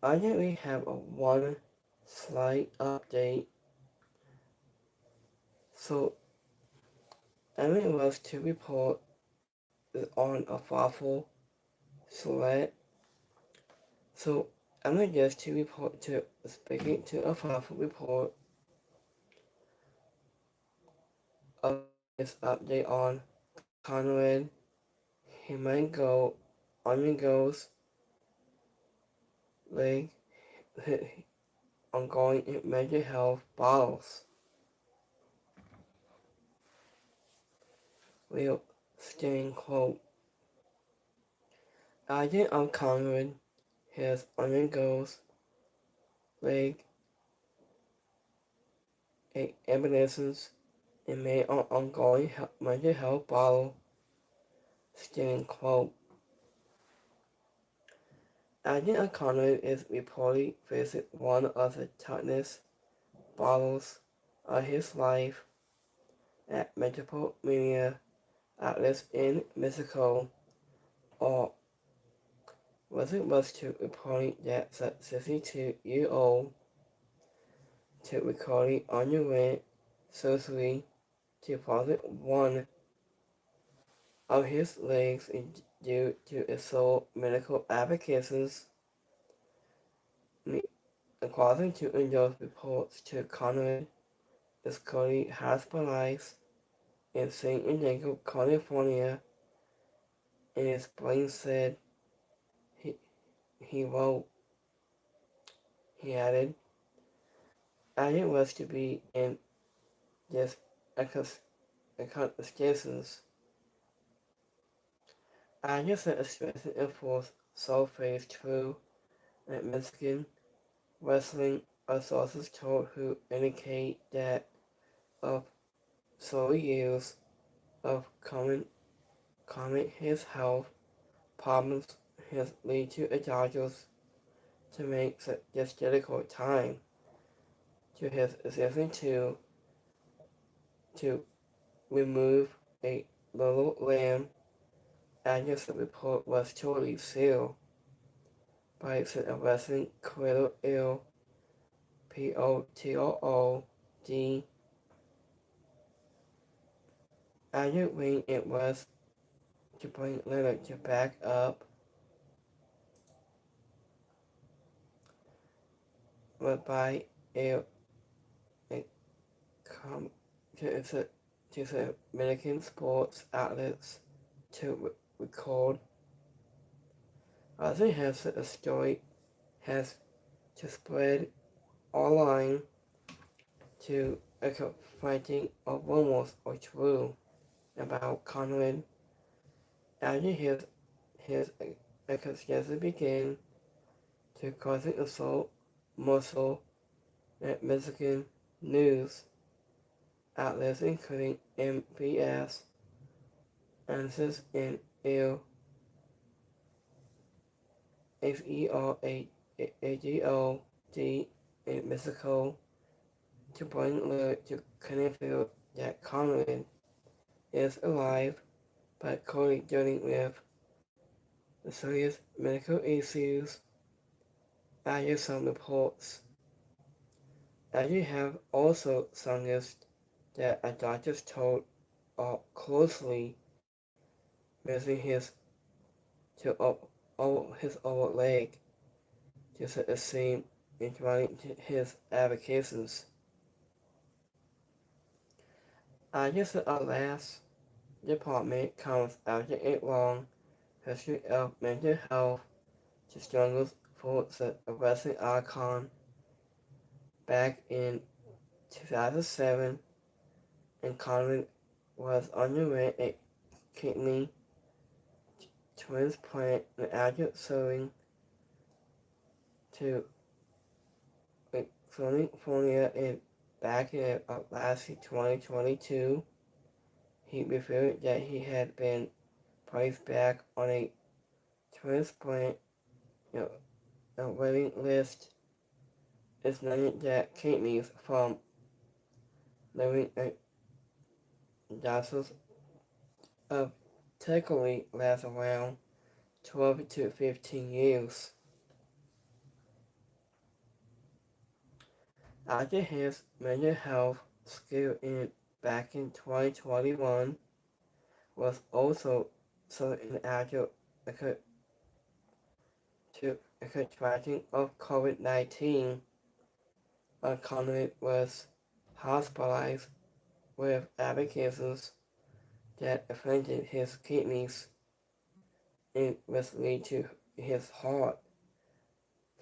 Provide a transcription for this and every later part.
I only have a one slight update. So Emily was to report on a thoughtful select. So Emily just to report to speaking to a thoughtful report of his update on Conrad. He might go undergoes leg ongoing mental health battles. Will staying quote. Agent of Conrad has undergoes leg evidence and made an ongoing mental health battle. Staying quote. Agent O'Connor is reportedly facing one of the toughest battles of his life at multiple media outlets in Mexico, or was to reporting that the 62-year-old to recording underwent surgery to further one of his legs due to assault medical applications. According to those reports, to Conrad is currently hospitalized in San Diego, California, and his brain said he, he wrote, he added, I was to be in this circumstances. I just said a stressing influence so phase true that Mexican wrestling sources told who indicate that of so years of common his health problems has led to a doctors to make this difficult time to his assistant to remove a little lamb after the report was totally sealed by the wrestling criminal ill POTOOD. After when it was to bring letter to back up but by a com to the American sports outlets to record. Other has a story has to spread online to a fighting of rumors or true about Conrad after his accusation began to causing assault muscle at Mexican news outlets including MBS, ANSYS, and FERAGOD in Mexico to bring word to Kennan that Conrad is alive but currently dealing with serious medical issues. After some reports, you have also suggested that a doctor told closely missing his over leg just at the same interrupting his avocations. Just our last department comes after a long history of mental health struggles for the wrestling icon back in 2007, and Conrad was underwent a kidney transplant and after suing to California in back in last 2022. He revealed that he had been placed back on a transplant waiting list. It's noted that kidneys from living doctors of typically last around 12 to 15 years. After his mental health scare back in 2021 was also an actual to a contraction of COVID-19. Conrad was hospitalized with applications that affected his kidneys and was lead to his heart.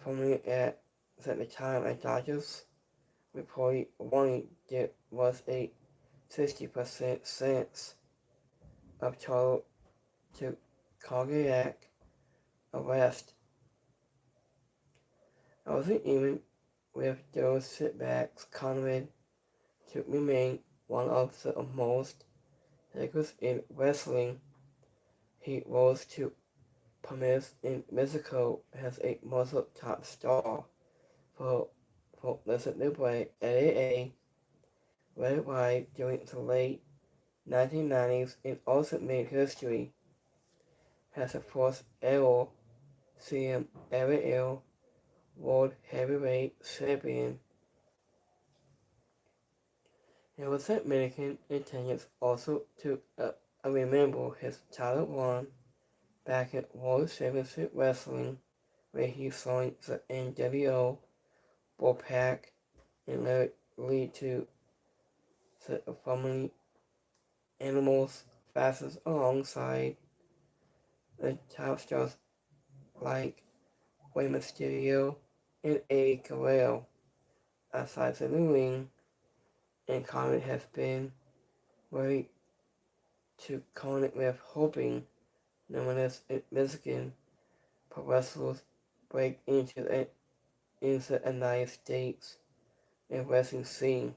Formerly at the time, a doctor's reported warning there was a 60% chance of total to cardiac arrest. Also, even with those setbacks, Conrad to remain one of the most figures in wrestling. He rose to prominence in Mexico as a muscle top star for Libre AA worldwide during the late 1990s and also made history as the first ever CMLL World Heavyweight Champion. He was American attendance also to remember his title run back at World Championship Wrestling, where he joined the NWO Bullpack and lead to the formerly Animals fastest alongside the top stars like Rey Mysterio and Eddie Guerrero. Aside the ring, and Conrad has been very to connect with hoping numerous Mexican pro wrestlers break into the United States and wrestling scene.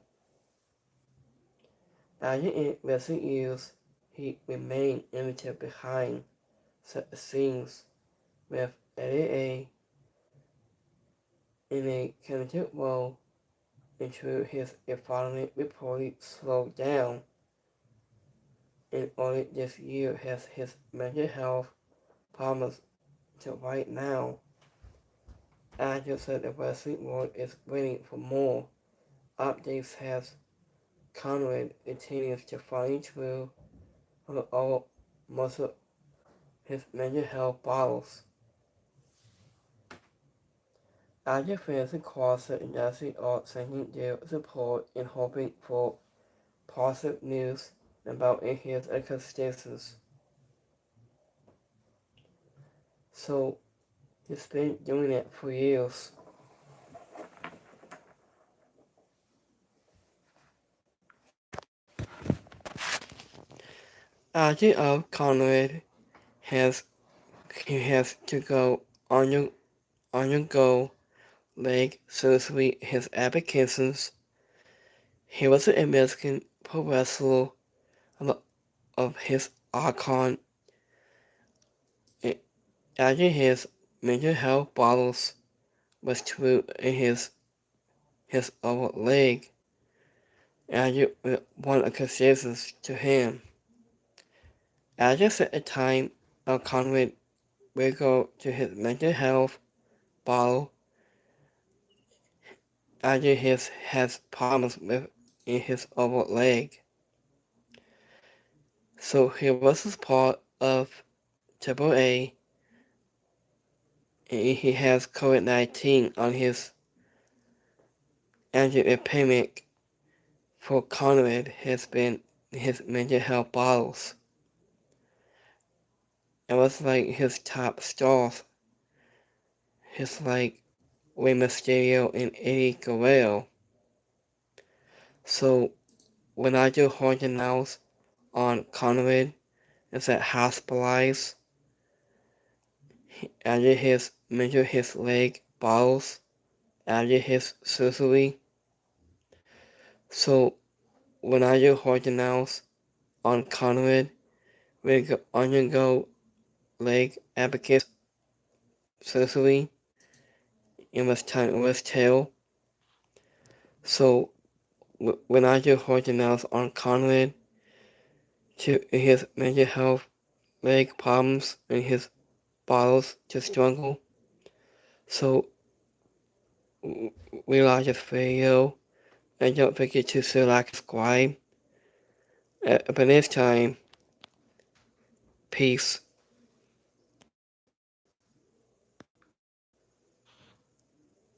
After in recent years, he remained limited behind the scenes with AA in a connected role until his economy reportedly slowed down. And only this year has his mental health problems till right now. Actor said the wrestling world is waiting for more updates as Conrad continues to find through for all most of his mental health battles. Actor fans across the industry are sending their support and hoping for positive news about his circumstances. So he's been doing it for years. After of Conrad has to go undergo leg surgery. His applications. He was a Mexican pro wrestler of his icon. After his mental health battles was true in his other leg. After one accusations to him. After at the time of Conrad will go to his mental health battle. After has problems with in his other leg. So he was a part of Triple A, and he has COVID-19 on his anti-epidemic for Conrad has been his mental health battles. It was like his top stars, his like Rey Mysterio and Eddie Guerrero. So when I do hard announce on Conrad is that hospitalized after his leg battles after his surgery. So when I do hard announce on Conrad will undergo leg application surgery and was tail. So when I do hard announce on Conrad to his mental health leg problems and his battles to struggle. So we like this video and don't forget to subscribe. But this time, peace.